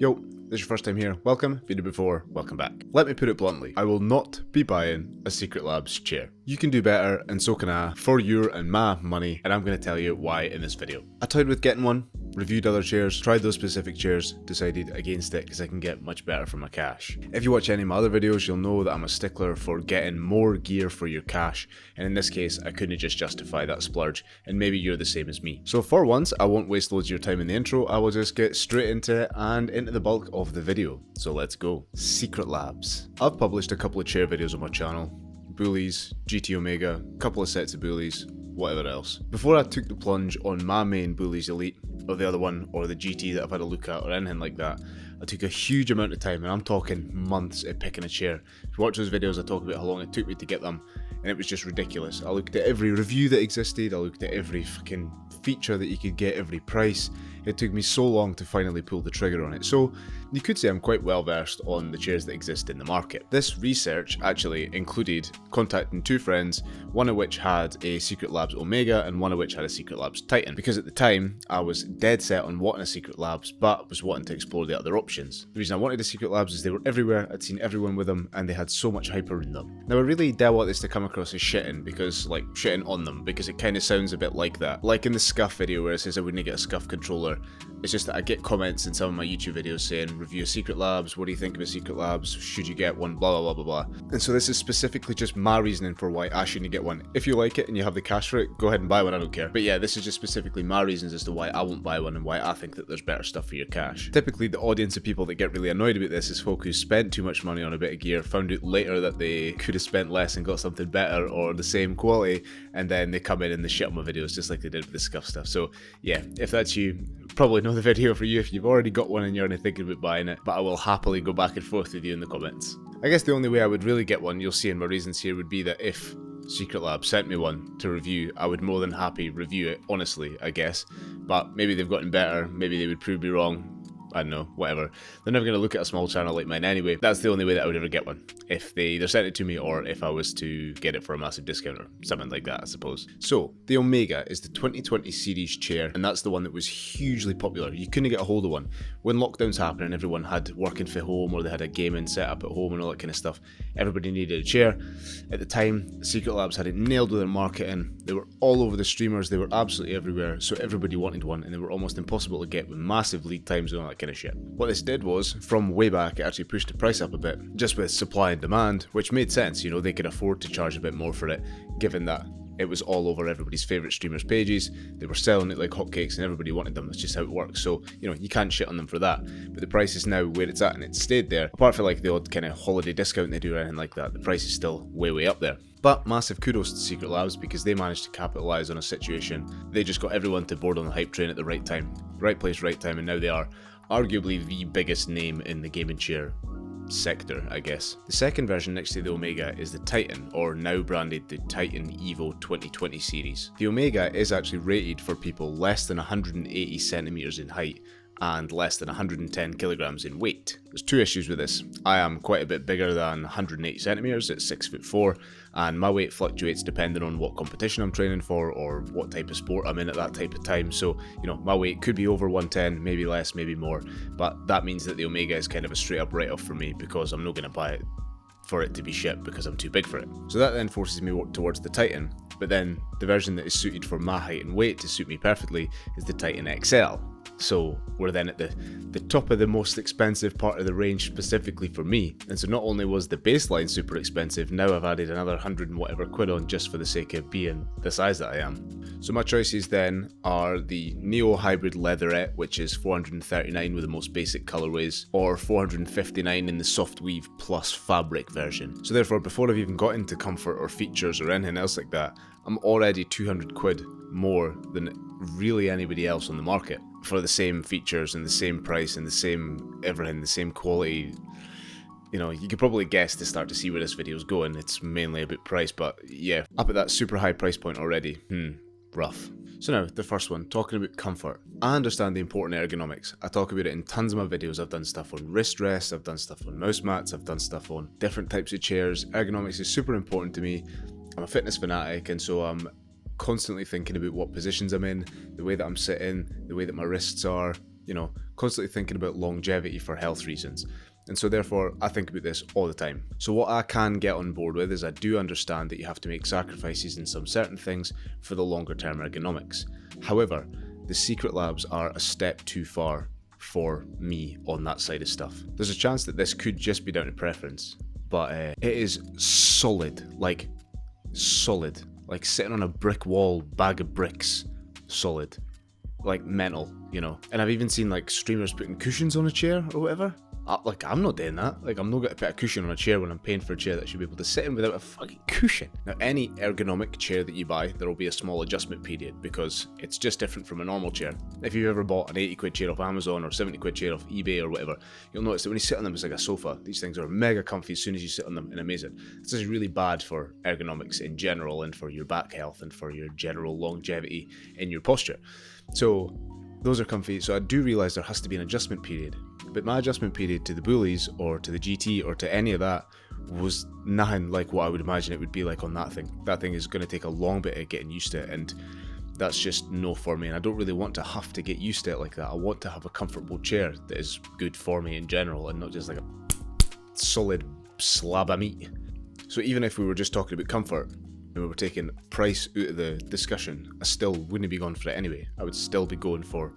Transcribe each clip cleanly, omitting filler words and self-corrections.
Yo, this is your first time here, welcome. If you've been before, welcome back. Let me put it bluntly, I will not be buying a Secretlabs chair. You can do better, and so can I, for your and my money, and I'm going to tell you why in this video. I toyed with getting one, reviewed other chairs, tried those specific chairs, decided against it because I can get much better for my cash. If you watch any of my other videos, you'll know that I'm a stickler for getting more gear for your cash, and in this case, I couldn't just justify that splurge, and maybe you're the same as me. So for once, I won't waste loads of your time in the intro, I will just get straight into it and into the bulk of the video. So let's go. Secretlabs. I've published a couple of chair videos on my channel. Bullies, GT Omega, couple of sets of Bullies, whatever else. Before I took the plunge on my main Bullies Elite, or the other one, or the GT that I've had a look at, or anything like that, I took a huge amount of time, and I'm talking months at picking a chair. If you watch those videos, I talk about how long it took me to get them, and it was just ridiculous. I looked at every review that existed, I looked at every fucking feature that you could get, every price. It took me so long to finally pull the trigger on it. So you could say I'm quite well versed on the chairs that exist in the market. This research actually included contacting two friends, one of which had a Secretlabs Omega and one of which had a Secretlabs Titan, because at the time I was dead set on wanting a Secretlabs but was wanting to explore the other options. The reason I wanted a Secretlabs is they were everywhere, I'd seen everyone with them and they had so much hype around them. Now I really don't want this to come across as shitting, because like shitting on them, because it kind of sounds a bit like that. Like in the scuff video where it says I wouldn't get a scuff controller, it's just that I get comments in some of my YouTube videos saying, review Secretlabs, what do you think of a Secretlabs, should you get one, blah blah blah blah blah. And so this is specifically just my reasoning for why I shouldn't get one. If you like it and you have the cash for it, go ahead and buy one, I don't care. But yeah, this is just specifically my reasons as to why I won't buy one and why I think that there's better stuff for your cash. Typically the audience of people that get really annoyed about this is folk who spent too much money on a bit of gear, found out later that they could have spent less and got something better or the same quality, and then they come in and they shit on my videos just like they did with the scuff stuff. So yeah, if that's you, probably not the video for you if you've already got one and you're only thinking about buying it, but I will happily go back and forth with you in the comments. I guess the only way I would really get one, you'll see in my reasons here, would be that if Secretlab sent me one to review, I would more than happy review it, honestly, I guess. But maybe they've gotten better, maybe they would prove me wrong. I don't know, whatever. They're never going to look at a small channel like mine anyway. That's the only way that I would ever get one. If they either sent it to me or if I was to get it for a massive discount or something like that, I suppose. So, the Omega is the 2020 series chair, and that's the one that was hugely popular. You couldn't get a hold of one. When lockdowns happened and everyone had working from home or they had a gaming setup at home and all that kind of stuff, everybody needed a chair. At the time, Secretlabs had it nailed with their marketing. They were all over the streamers, they were absolutely everywhere, so everybody wanted one, and they were almost impossible to get with massive lead times and all that kind of shit. What this did was, from way back, it actually pushed the price up a bit, just with supply and demand, which made sense. You know, they could afford to charge a bit more for it, given that it was all over everybody's favourite streamers' pages. They were selling it like hotcakes and everybody wanted them. That's just how it works. So, you know, you can't shit on them for that. But the price is now where it's at, and it's stayed there. Apart from like the odd kind of holiday discount they do or anything like that, the price is still way up there. But massive kudos to Secretlabs, because they managed to capitalise on a situation. They just got everyone to board on the hype train at the right time. Right place, right time, and now they are arguably the biggest name in the gaming chair sector, I guess. The second version next to the Omega is the Titan, or now branded the Titan Evo 2020 series. The Omega is actually rated for people less than 180 centimeters in height and less than 110 kilograms in weight. There's two issues with this. I am quite a bit bigger than 180 centimeters at 6'4", and my weight fluctuates depending on what competition I'm training for or what type of sport I'm in at that type of time. So, you know, my weight could be over 110, maybe less, maybe more, but that means that the Omega is kind of a straight up write-off for me, because I'm not going to buy it for it to be shit because I'm too big for it. So that then forces me towards the Titan, but then the version that is suited for my height and weight to suit me perfectly is the Titan XL. So we're then at the top of the most expensive part of the range specifically for me. And so not only was the baseline super expensive, now I've added another 100 and whatever quid on just for the sake of being the size that I am. So my choices then are the Neo Hybrid Leatherette, which is $439 with the most basic colorways, or $459 in the Soft Weave Plus Fabric version. So therefore, before I've even got into comfort or features or anything else like that, I'm already 200 quid more than really anybody else on the market for the same features and the same price and the same everything, the same quality. You know, you could probably guess to start to see where this video's going. It's mainly about price, but yeah, up at that super high price point already. Rough. So now, the first one, talking about comfort. I understand the important ergonomics. I talk about it in tons of my videos. I've done stuff on wrist rests, I've done stuff on mouse mats, I've done stuff on different types of chairs. Ergonomics is super important to me. I'm a fitness fanatic, and so I'm constantly thinking about what positions I'm in, the way that I'm sitting, the way that my wrists are, you know, constantly thinking about longevity for health reasons. And so therefore, I think about this all the time. So what I can get on board with is I do understand that you have to make sacrifices in some certain things for the longer term ergonomics. However, the Secretlabs are a step too far for me on that side of stuff. There's a chance that this could just be down to preference, but it is solid, like sitting on a brick wall, bag of bricks, solid, like mental, you know. And I've even seen like streamers putting cushions on a chair or whatever. I'm not doing that. Like, I'm not going to put a cushion on a chair when I'm paying for a chair that should be able to sit in without a fucking cushion. Now, any ergonomic chair that you buy, there will be a small adjustment period because it's just different from a normal chair. If you've ever bought an 80 quid chair off Amazon or 70 quid chair off eBay or whatever, you'll notice that when you sit on them, it's like a sofa. These things are mega comfy as soon as you sit on them and amazing. This is really bad for ergonomics in general and for your back health and for your general longevity in your posture. So those are comfy, so I do realise there has to be an adjustment period. But my adjustment period to the Bullies or to the GT or to any of that was nothing like what I would imagine it would be like on that thing. That thing is going to take a long bit of getting used to it, and that's just no for me. And I don't really want to have to get used to it like that. I want to have a comfortable chair that is good for me in general and not just like a solid slab of meat. So even if we were just talking about comfort and we were taking price out of the discussion, I still wouldn't be going for it anyway. I would still be going for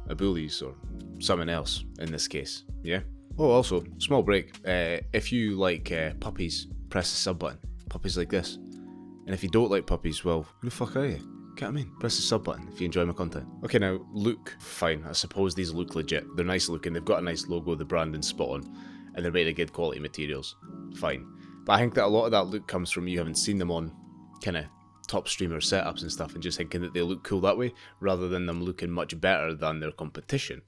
a Bullies or something else in this case, yeah? Oh, also, small break, if you like puppies, press the sub button. Puppies like this. And if you don't like puppies, well, who the fuck are you? Get them in. Press the sub button if you enjoy my content. Okay, now, look, fine. I suppose these look legit. They're nice looking, they've got a nice logo, the branding's spot on, and they're made of good quality materials. Fine. But I think that a lot of that look comes from you having seen them on kind of top streamer setups and stuff and just thinking that they look cool that way rather than them looking much better than their competition,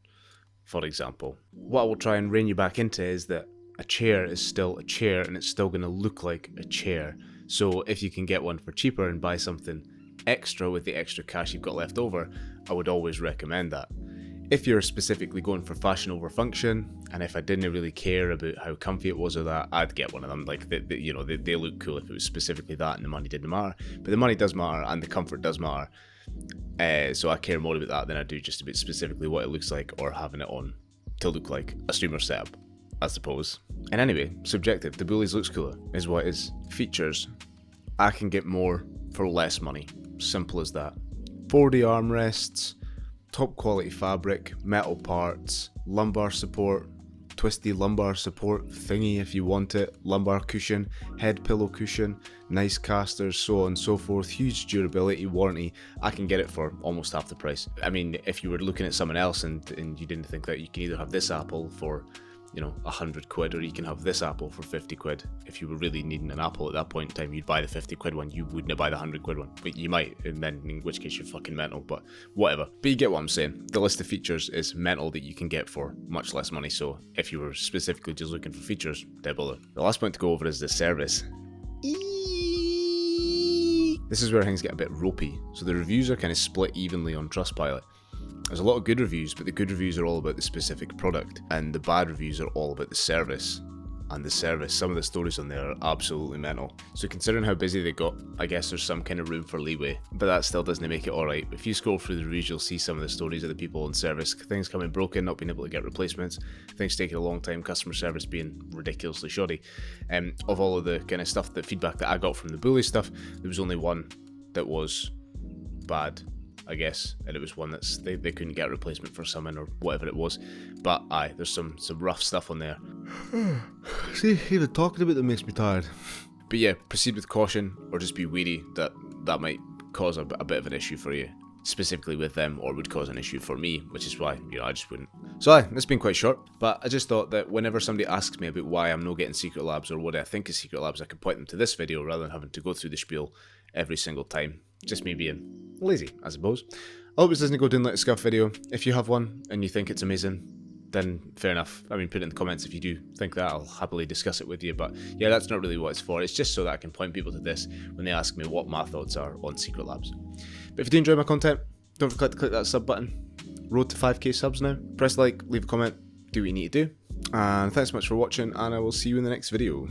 for example. What I will try and rein you back into is that a chair is still a chair and it's still going to look like a chair. So if you can get one for cheaper and buy something extra with the extra cash you've got left over, I would always recommend that. If you're specifically going for fashion over function, and if I didn't really care about how comfy it was or that, I'd get one of them. Like, they look cool if it was specifically that and the money didn't matter. But the money does matter and the comfort does matter. So I care more about that than I do just about specifically what it looks like or having it on to look like a streamer setup, I suppose. And anyway, subjective. The Bullies looks cooler is what it is. Features. I can get more for less money. Simple as that. 4D armrests. Top quality fabric, metal parts, lumbar support, twisty lumbar support thingy if you want it, lumbar cushion, head pillow cushion, nice casters, so on and so forth, huge durability, warranty. I can get it for almost half the price. I mean, if you were looking at someone else and you didn't think that you can either have this Apple for, you know, 100 quid or you can have this Apple for 50 quid. If you were really needing an Apple at that point in time, you'd buy the 50 quid one, you wouldn't buy the 100 quid one. But you might, and then in which case you're fucking mental, but whatever. But you get what I'm saying. The list of features is mental that you can get for much less money, so if you were specifically just looking for features, don't bother. The last point to go over is the service. This is where things get a bit ropey. So the reviews are kind of split evenly on Trustpilot. There's a lot of good reviews, but the good reviews are all about the specific product, and the bad reviews are all about the service. And the service, some of the stories on there are absolutely mental. So considering how busy they got, I guess there's some kind of room for leeway, but that still doesn't make it alright. If you scroll through the reviews, you'll see some of the stories of the people in service, things coming broken, not being able to get replacements, things taking a long time, customer service being ridiculously shoddy. Of all of the kind of stuff, the feedback that I got from the Bully stuff, there was only one that was bad, I guess, and it was one that's they couldn't get a replacement for someone or whatever it was. But aye, there's some rough stuff on there. See, even talking about them makes me tired. But yeah, proceed with caution or just be wary that that might cause a bit of an issue for you, specifically with them, or would cause an issue for me, which is why, you know, I just wouldn't. So aye, it's been quite short, but I just thought that whenever somebody asks me about why I'm not getting Secretlabs or what I think is Secretlabs, I could point them to this video rather than having to go through the spiel every single time. Just me being lazy, I suppose. I hope this doesn't go down like a scuff video. If you have one and you think it's amazing, then fair enough. I mean, put it in the comments if you do think that. I'll happily discuss it with you. But yeah, that's not really what it's for. It's just so that I can point people to this when they ask me what my thoughts are on Secretlabs. But if you do enjoy my content, don't forget to click that sub button. Road to 5k subs now. Press like, leave a comment, do what you need to do. And thanks so much for watching, and I will see you in the next video.